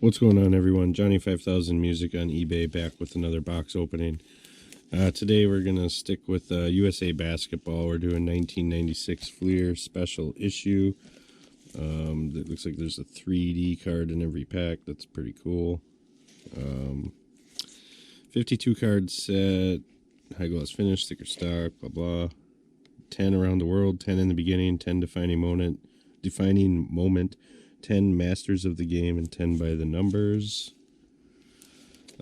What's going on, everyone? Johnny5000music on eBay, back with another box opening. Today we're going to stick with USA Basketball. We're doing 1996 Fleer special issue. It looks like there's a 3D card in every pack. That's pretty cool. 52 card set, high gloss finish, sticker stock, blah blah. 10 around the world, 10 in the beginning, 10 defining moment, 10 masters of the game, and 10 by the numbers.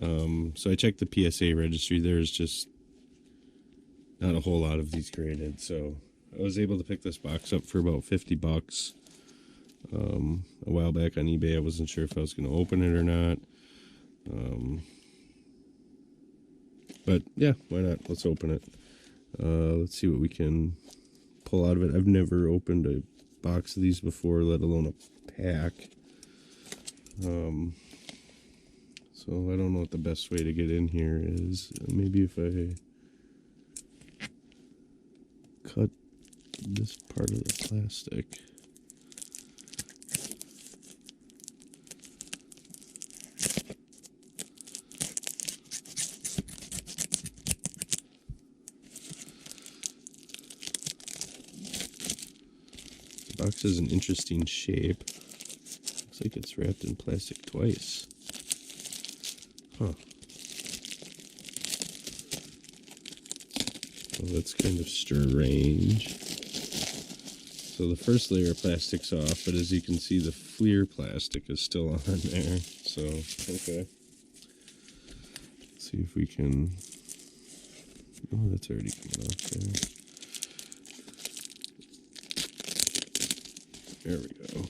So I checked the PSA registry. There's just not a whole lot of these graded, so I was able to pick this box up for about 50 bucks. A while back on eBay. I wasn't sure if I was going to open it or not. But yeah, why not? Let's open it. Let's see what we can pull out of it. I've never opened a box of these before, let alone a pack. So I don't know what the best way to get in here is. Maybe if I cut this part of the plastic. The box is an interesting shape. Looks like it's wrapped in plastic twice. Huh. Well, that's kind of strange. So the first layer of plastic's off, but as you can see, the Fleer plastic is still on there. So, okay. Let's see if we can... Oh, that's already coming off there. There we go.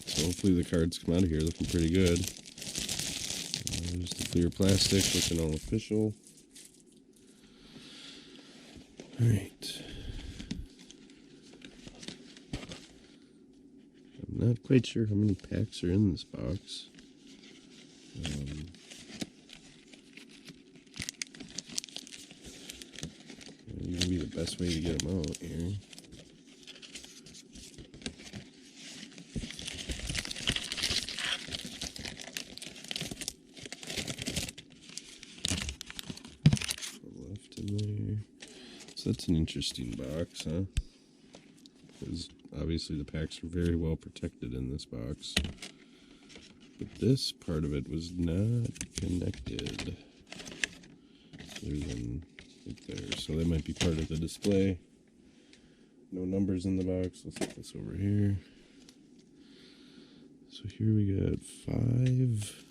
So hopefully the cards come out of here looking pretty good. There's the Fleer plastic looking all official. Alright. I'm not quite sure how many packs are in this box. Maybe the best way to get them out here. Left in there. So that's an interesting box, huh? Because obviously the packs are very well protected in this box. But this part of it was not connected. Other than right there. So that might be part of the display. No numbers in the box. Let's put this over here. So here we got 5.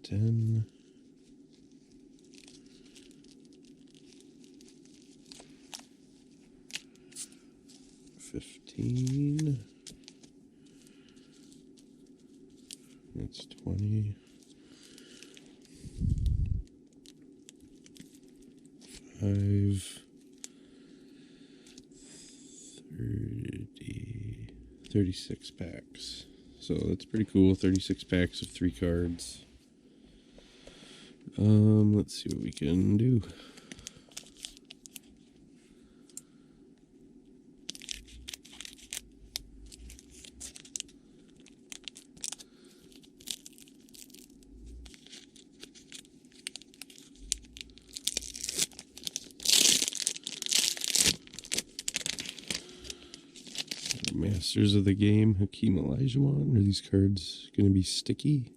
10. 15. That's 20. 5. 30. 36 packs. So that's pretty cool. 36 packs of 3 cards. Let's see what we can do. Masters of the game, Hakeem Olajuwon. Are these cards going to be sticky?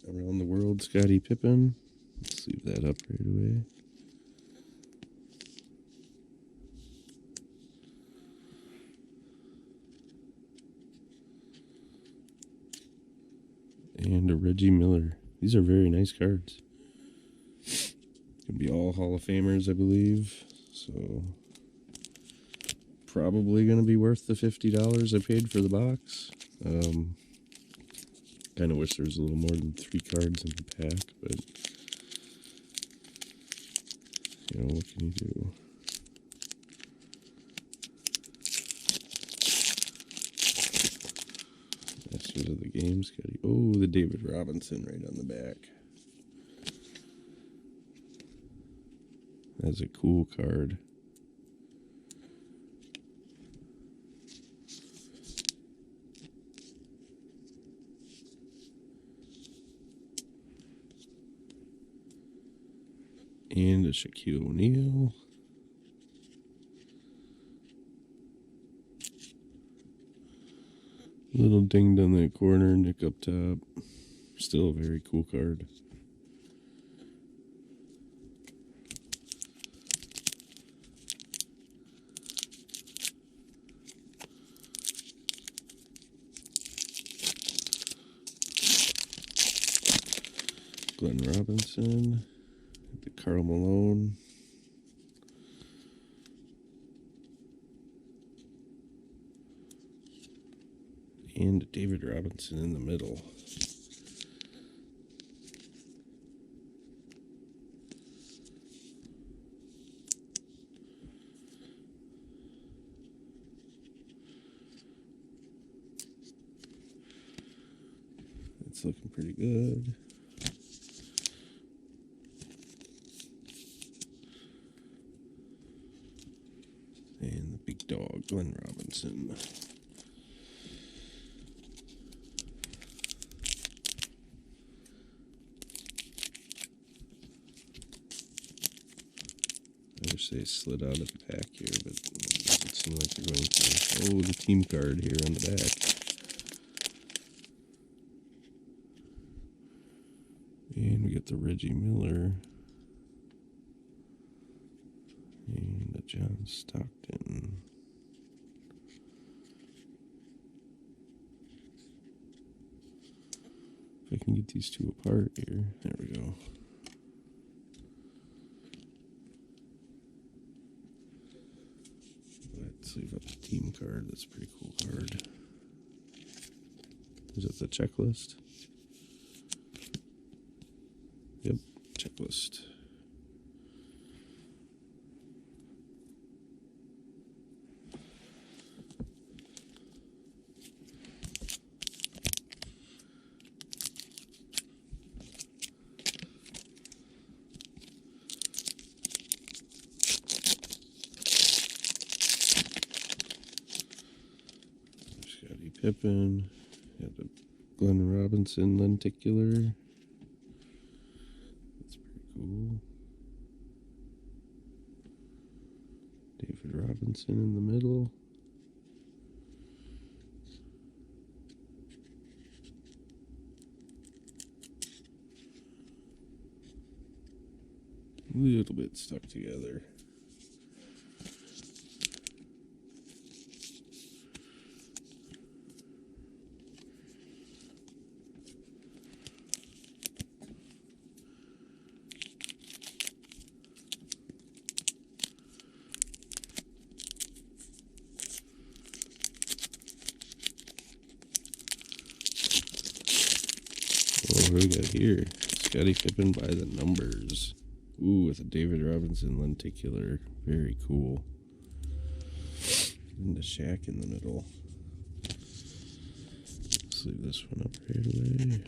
Around the world, Scottie Pippen. Let's leave that up right away. And a Reggie Miller. These are very nice cards. Could be all Hall of Famers, I believe. So probably going to be worth the $50 I paid for the box. Kind of wish there was a little more than 3 cards in the pack, but you know, what can you do? Masters of the Games. Oh, the David Robinson right on the back. That's a cool card. And a Shaquille O'Neal. Little dinged on that corner, Nick up top. Still a very cool card. Glenn Robinson. The Karl Malone. And David Robinson in the middle. It's looking pretty good. And the big dog, Glenn Robinson. I wish they slid out of the pack here, but it doesn't seem like they're going to. Oh, the team card here on the back. And we got the Reggie Miller. And the John Stockton. If I can get these two apart here. There we go. Let's leave up the team card. That's a pretty cool card. Is that the checklist? Yep, checklist. Scottie Pippen. Got the Glenn Robinson lenticular. That's pretty cool. David Robinson in the middle. A little bit stuck together. Oh, what do we got here? Scottie Pippen by the numbers. Ooh, with a David Robinson lenticular. Very cool. And the Shaq in the middle. Let's leave this one up right away.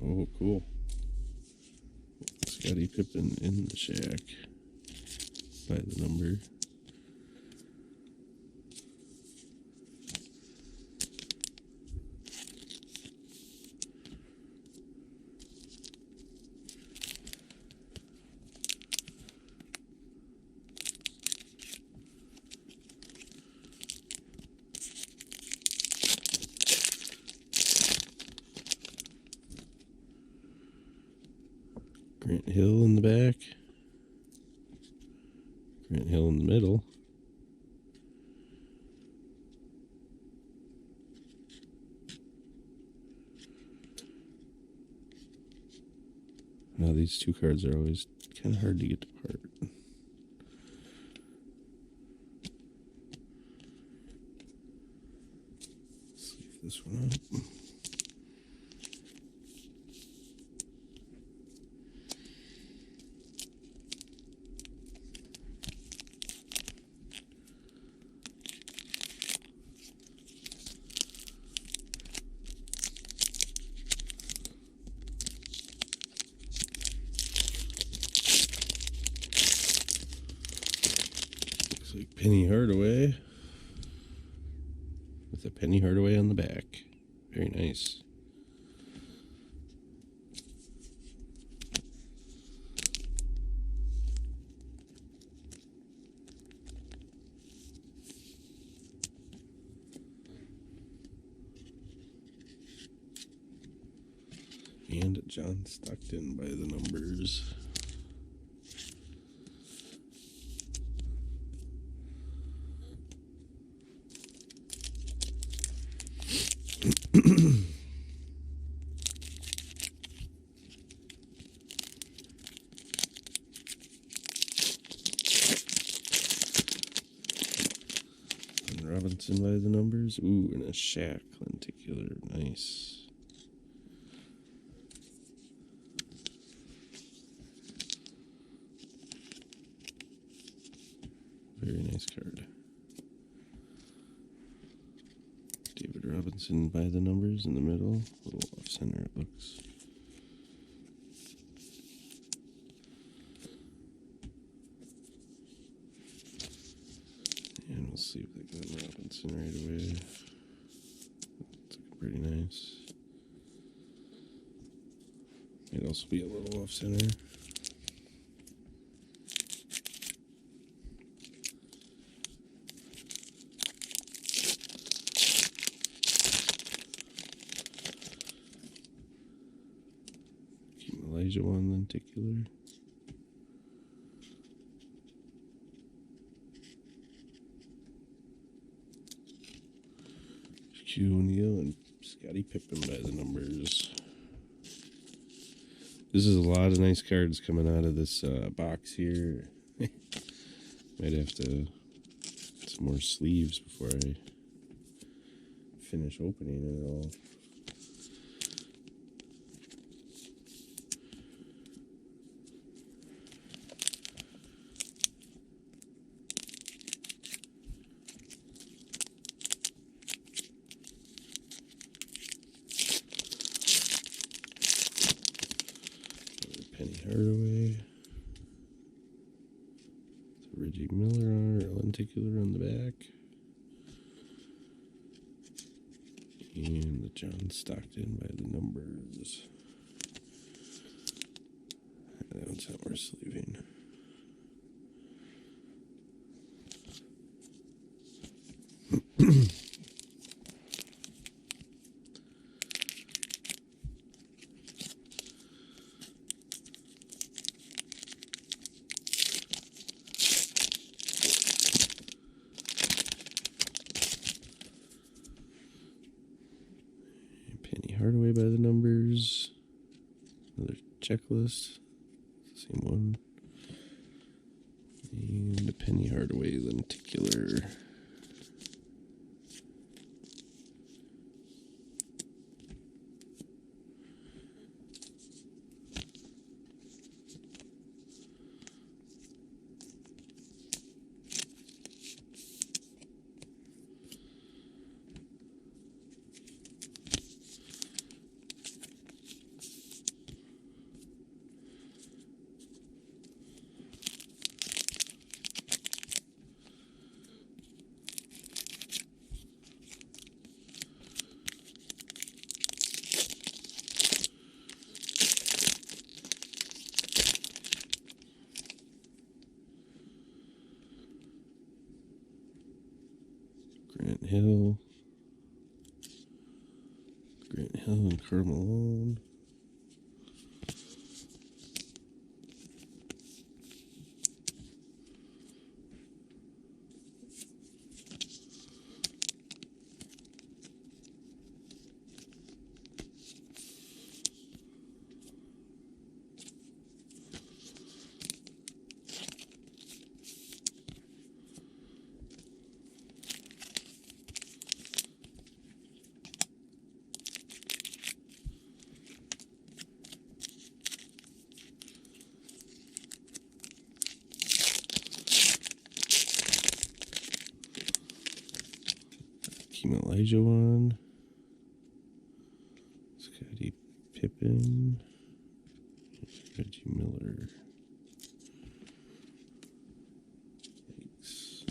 Oh, cool. Scottie Pippen in the Shaq by the number. Grant Hill in the back. Grant Hill in the middle. Now these two cards are always kind of hard to get apart. this one up. Looks like Penny Hardaway with a Penny Hardaway on the back. Very nice. And John Stockton by the numbers. And Robinson by the numbers. Ooh, and a Shaq lenticular. Nice. Very nice card. David Robinson by the numbers in the middle. A little off center it looks. And we'll see if they got Robinson right away. It's looking pretty nice. Might also be a little off center. Elijah one lenticular. Q O'Neal and Scottie Pippen by the numbers. This is a lot of nice cards coming out of this box here. Might have to get some more sleeves before I finish opening it all. Penny Hardaway. Reggie Miller lenticular on the back. And the John Stockton by the numbers. That one's not worth sleeving. Hardaway by the numbers. Another checklist. Same one. And a Penny Hardaway lenticular. Grant Hill and Karl Malone. Team Elijah one. Scottie Pippen. Reggie Miller. Thanks.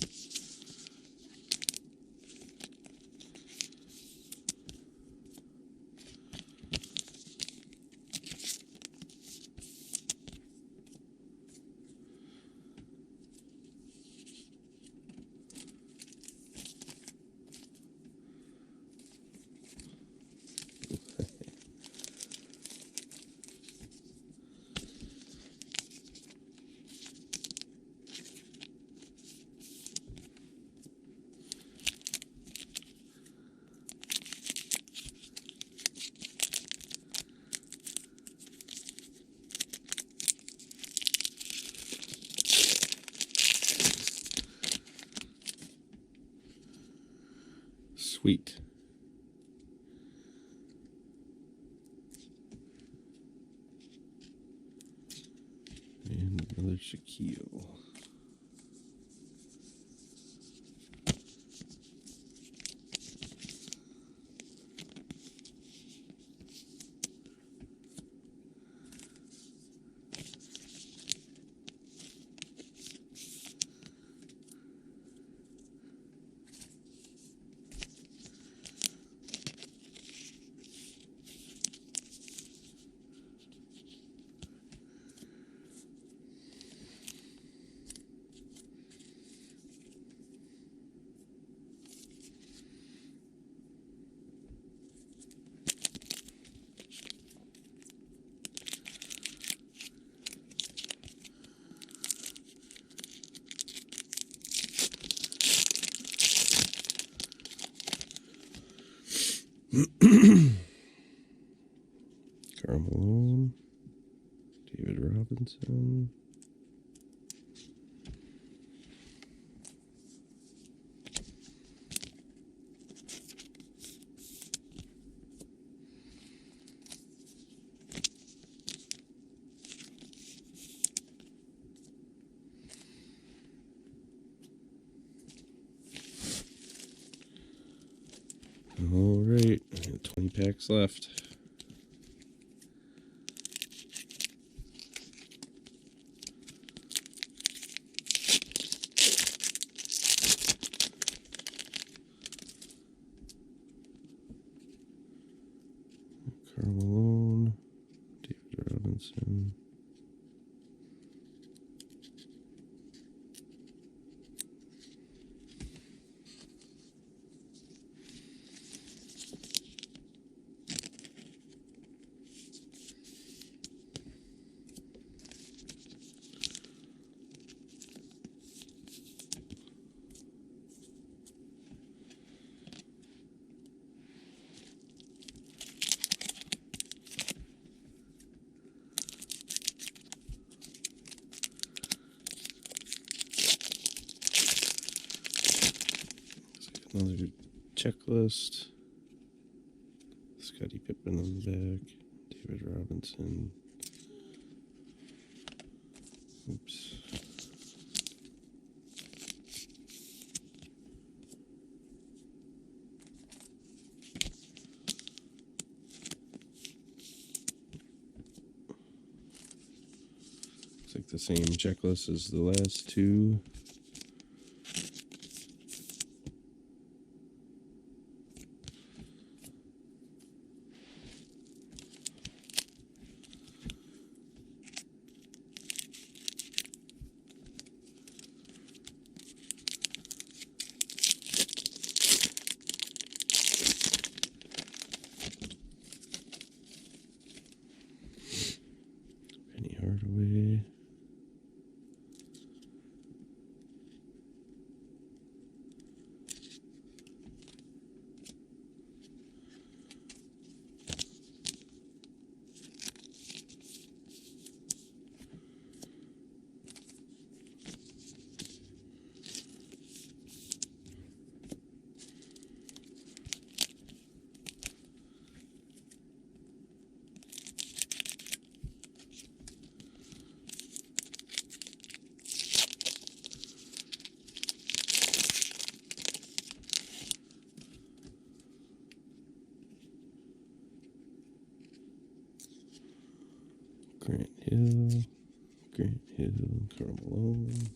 Sweet. And another Shaquille. Karl Malone, David Robinson, all right, 20 packs left. Karl Malone, David Robinson. Another checklist. Scottie Pippen on the back. David Robinson. Oops. Looks like the same checklist as the last two. Hardaway, Hill, Karl Malone.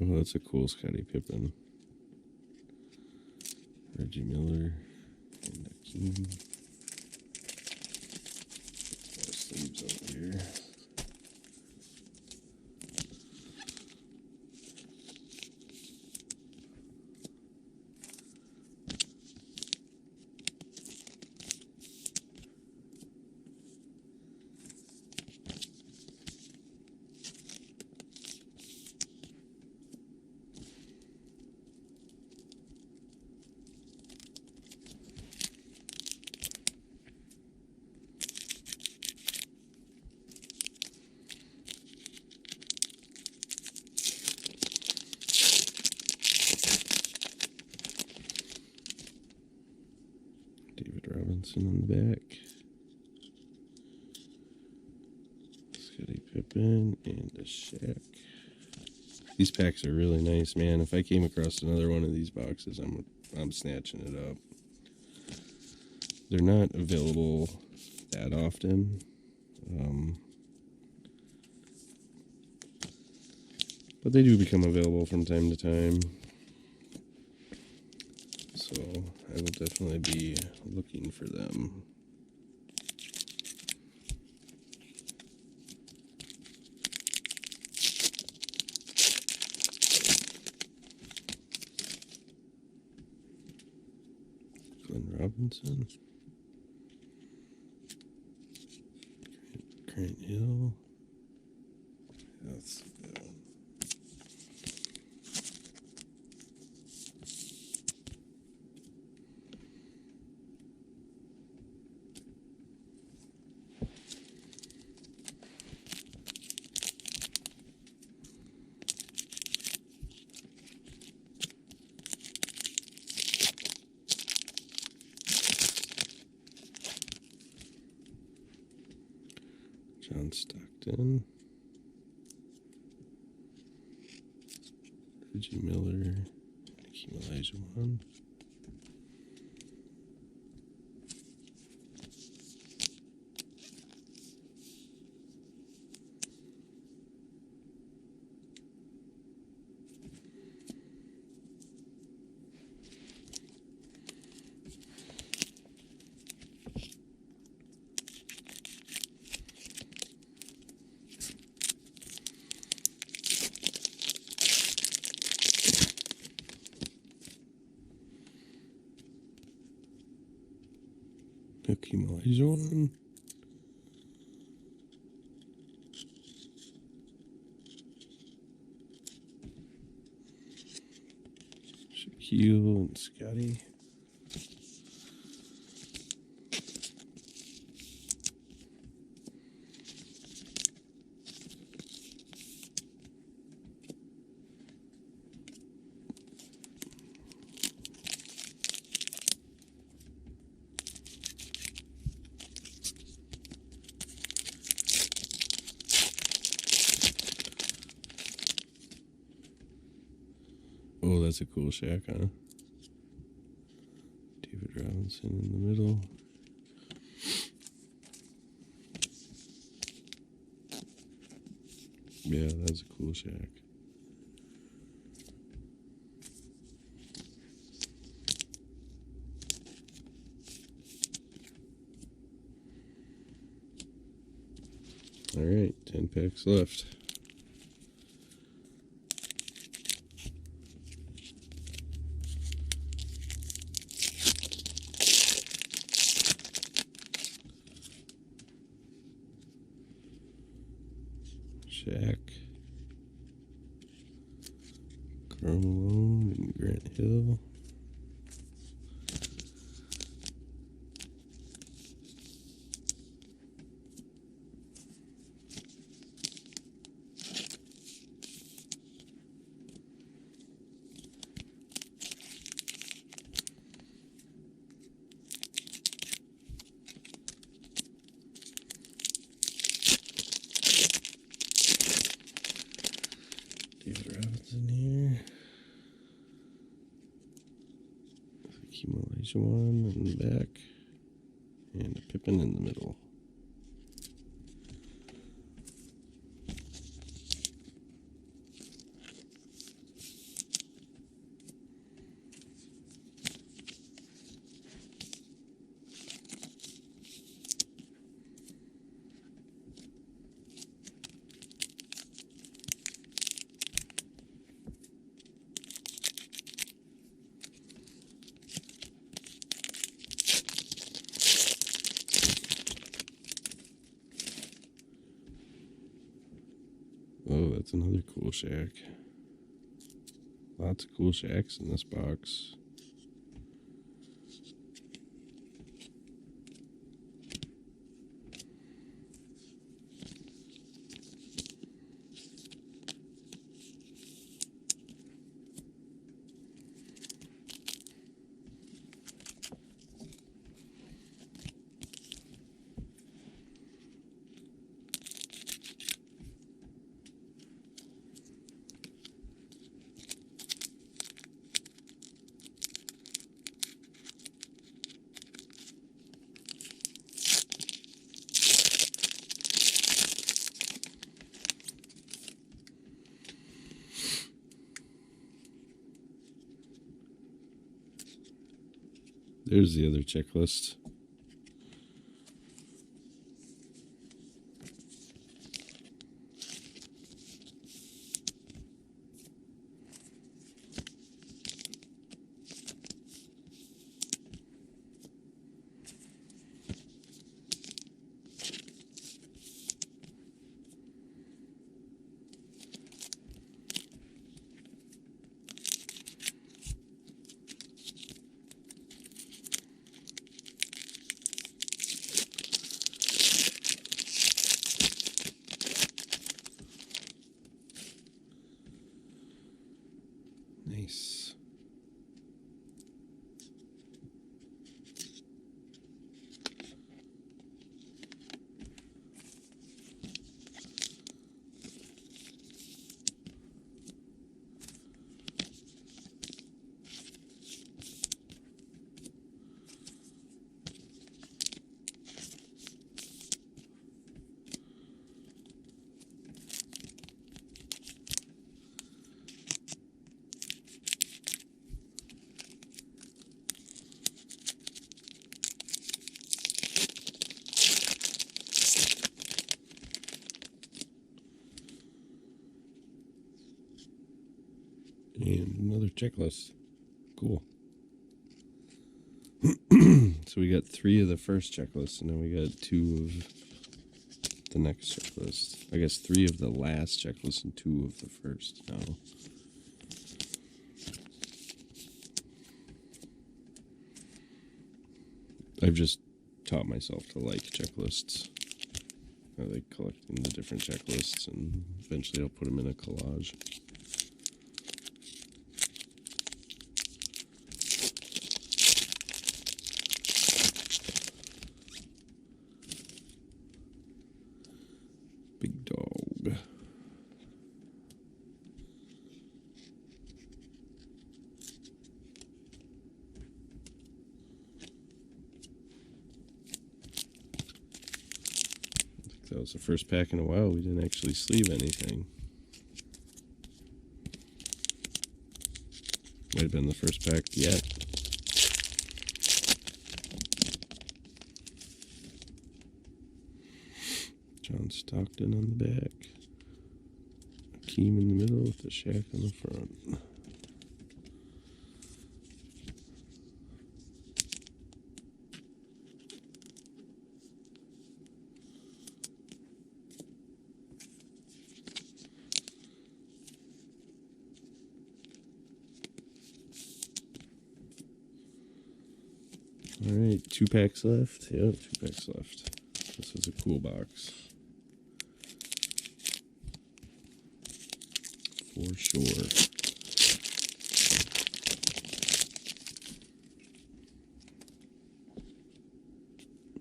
Oh, that's a cool Scottie Pippen. Reggie Miller. And Akeem. More sleeves over here. David Robinson on the back. Scottie Pippen and a Shaq. These packs are really nice, man. If I came across another one of these boxes, I'm snatching it up. They're not available that often. But they do become available from time to time. So I will definitely be looking for them. Glenn Robinson. Grant Hill. That's good. John Stockton. Reggie Miller. Hakeem Olajuwon. Hakeem Olajuwon. Shaquille and Scotty. Oh, that's a cool Shaq, huh? David Robinson in the middle. Yeah, that's a cool Shaq. All right, 10 packs left. Shaq, Karl Malone, and Grant Hill. Olajuwon in the back, and a Pippen in the middle. Oh, that's another cool Shaq. Lots of cool Shaqs in this box. There's the other checklist. Nice. And another checklist. Cool. So we got 3 of the first checklist, and then we got 2 of the next checklist. I guess 3 of the last checklist and 2 of the first now. I've just taught myself to like checklists. I like collecting the different checklists, and eventually I'll put them in a collage. Big dog. That was the first pack in a while we didn't actually sleeve anything. Might have been the first pack yet. John Stockton on the back. Akeem in the middle with the Shaq on the front. Alright, 2 packs left. Yep, 2 packs left. This is a cool box. For sure.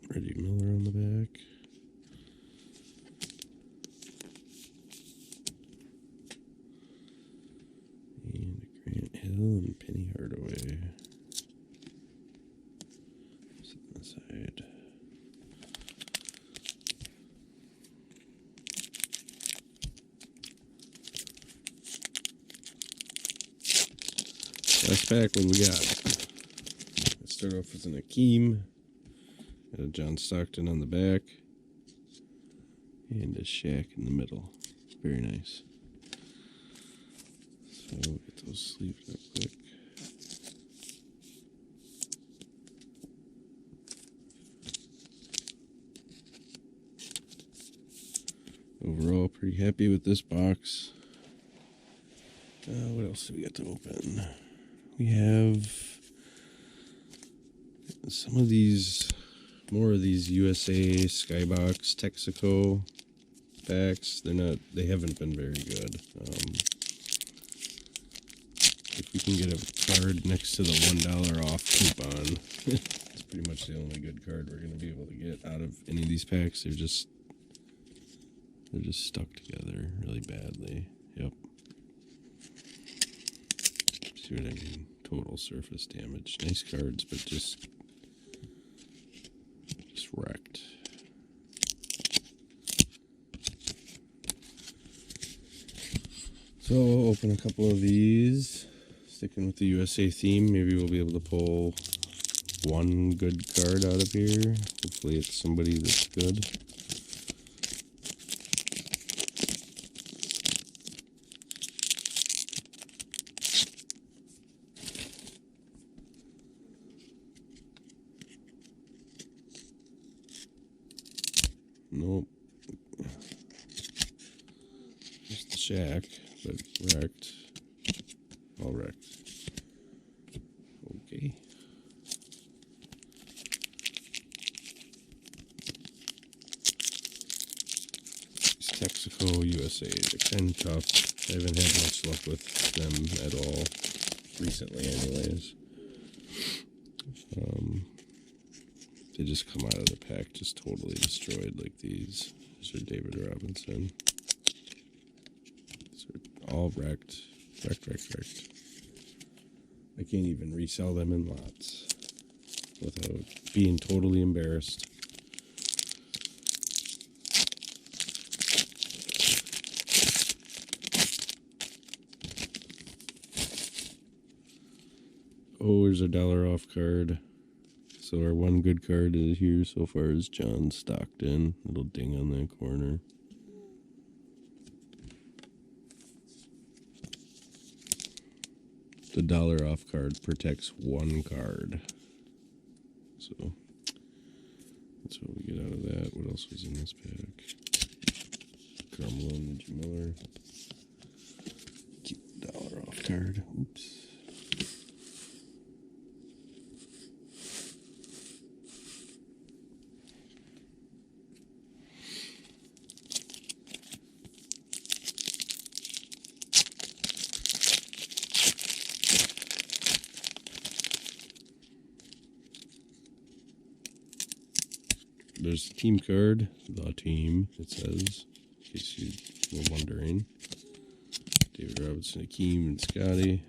Reggie Miller on the back. And Grant Hill and Penny Hardaway. the side. Last pack, what we got? Let's start off with an Akeem. Got a John Stockton on the back. And a Shaq in the middle. Very nice. So we'll get those sleeved up quick. Overall, pretty happy with this box. What else do we got to open? We have some of these, more of these USA Skybox Texaco packs. They haven't been very good. If we can get a card next to the $1 off coupon, it's pretty much the only good card we're going to be able to get out of any of these packs. They're just stuck together really badly. Yep. See what I mean? Total surface damage. Nice cards, but just wrecked. So I'll open a couple of these. Sticking with the USA theme, maybe we'll be able to pull one good card out of here. Hopefully it's somebody that's good. Nope. Just the Shack, but wrecked. All wrecked. Okay. These Texaco USA, they're kind of tough. I haven't had much luck with them at all recently, anyways. They just come out of the pack just totally destroyed like these. These are David Robinson. These are all wrecked. Wrecked. I can't even resell them in lots without being totally embarrassed. Oh, there's a $1 off card. So our one good card is here so far is John Stockton. Little ding on that corner. The $1 off card protects one card. So that's what we get out of that. What else was in this pack? Carmelo and Reggie Miller. Keep the $1 off card. Oops. There's the team card, the team, it says, in case you were wondering. David Robinson, Akeem, and Scotty.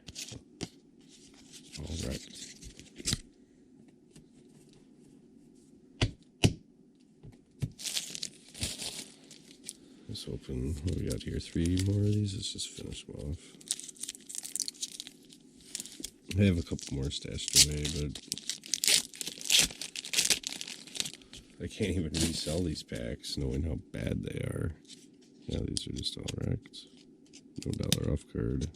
All wrecked. Let's open, what we got here? 3 more of these. Let's just finish them off. I have a couple more stashed away, but I can't even resell these packs knowing how bad they are. Yeah, these are just all wrecked. No $1 off card.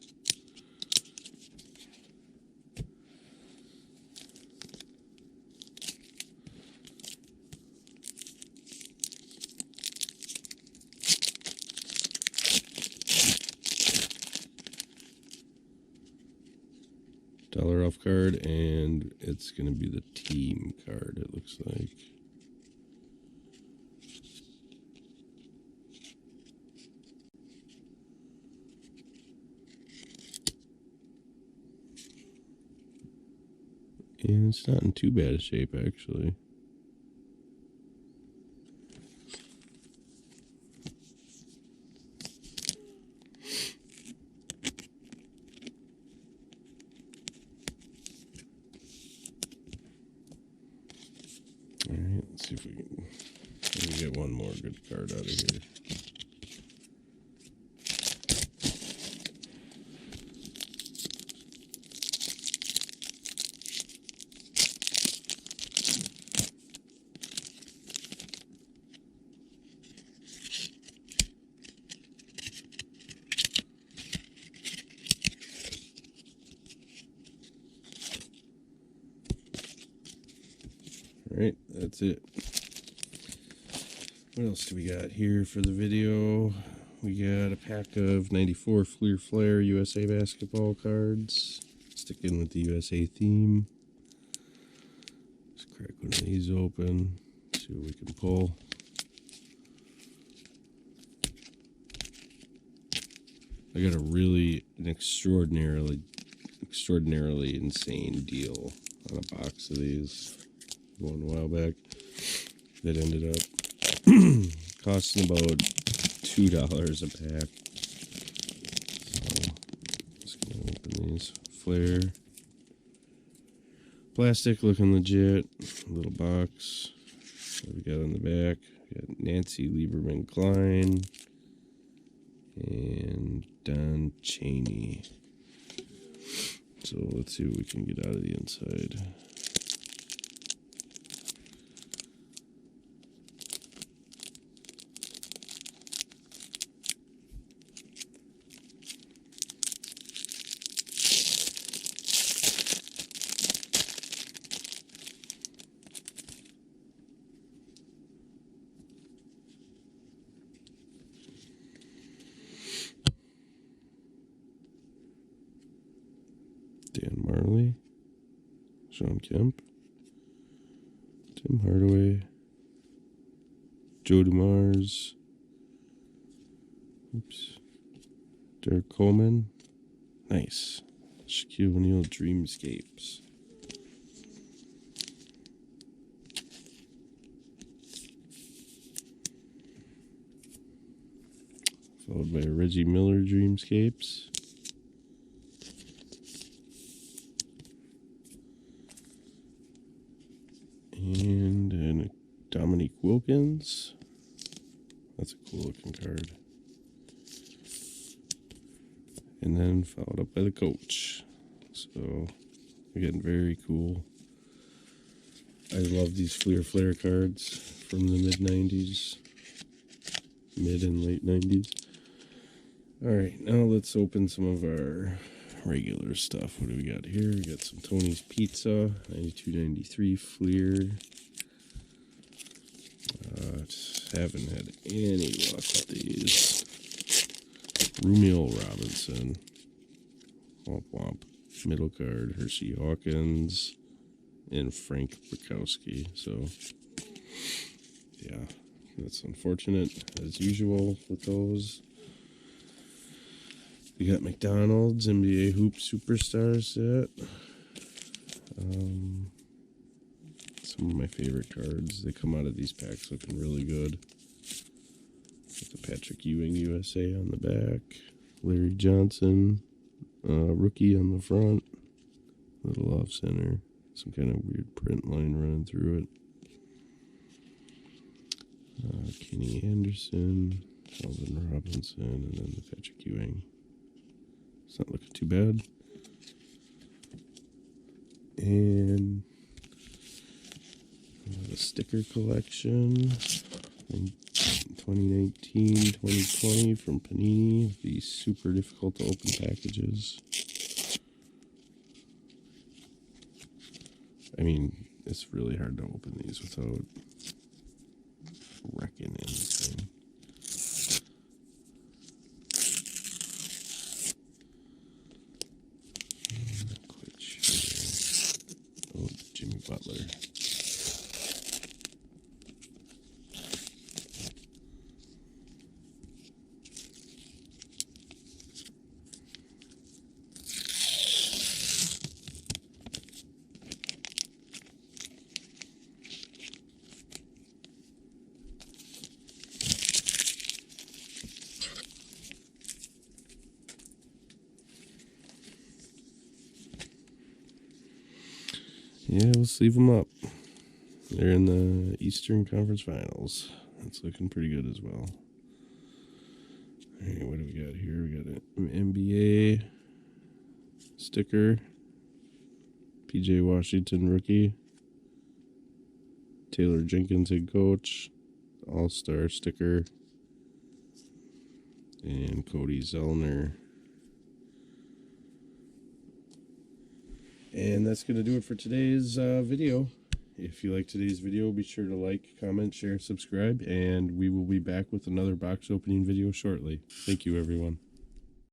$1 off card, and it's going to be the team card, it looks like. And it's not in too bad a shape, actually. see if we can maybe get one more good card out of here. Alright, that's it. What else do we got here for the video? We got a pack of 94 Fleer Flare USA basketball cards. Sticking with the USA theme. Let's crack one of these open. See what we can pull. I got an extraordinarily insane deal on a box of these one while back that ended up costing about $2 a pack. So just gonna open these. Flare, plastic looking legit. Little box. What we got on the back? We got Nancy Lieberman Klein and Don Chaney. So let's see what we can get out of the inside. Dan Marley, Sean Kemp, Tim Hardaway, Joe DeMars, Derek Coleman, nice, Shaquille O'Neal Dreamscapes, followed by Reggie Miller Dreamscapes. And then Dominique Wilkins. That's a cool looking card. And then followed up by the coach. So, again, very cool. I love these Fleer Flare cards from the mid-90s. Mid and late 90s. Alright, now let's open some of our regular stuff. What do we got here? We got some Tony's Pizza, 92-93 Fleer. Just haven't had any luck with these. Rumiel Robinson, Womp Womp, middle card, Hershey Hawkins, and Frank Bukowski. So, yeah, that's unfortunate as usual with those. We got McDonald's NBA Hoop Superstar set. Some of my favorite cards. They come out of these packs looking really good. Got the Patrick Ewing USA on the back. Larry Johnson, rookie on the front. Little off center. Some kind of weird print line running through it. Kenny Anderson, Calvin Robinson, and then the Patrick Ewing. It's not looking too bad. And a sticker collection in 2019, 2020 from Panini. These super difficult to open packages. I mean, it's really hard to open these without wrecking anything. I'm not quite sure. Oh, Jimmy Butler. Yeah, let's leave them up. They're in the Eastern Conference Finals. That's looking pretty good as well. All right, what do we got here? We got an NBA sticker. PJ Washington rookie. Taylor Jenkins head coach. All-Star sticker. And Cody Zellner. And that's going to do it for today's video. If you like today's video, be sure to like, comment, share, subscribe, and we will be back with another box opening video shortly. Thank you, everyone.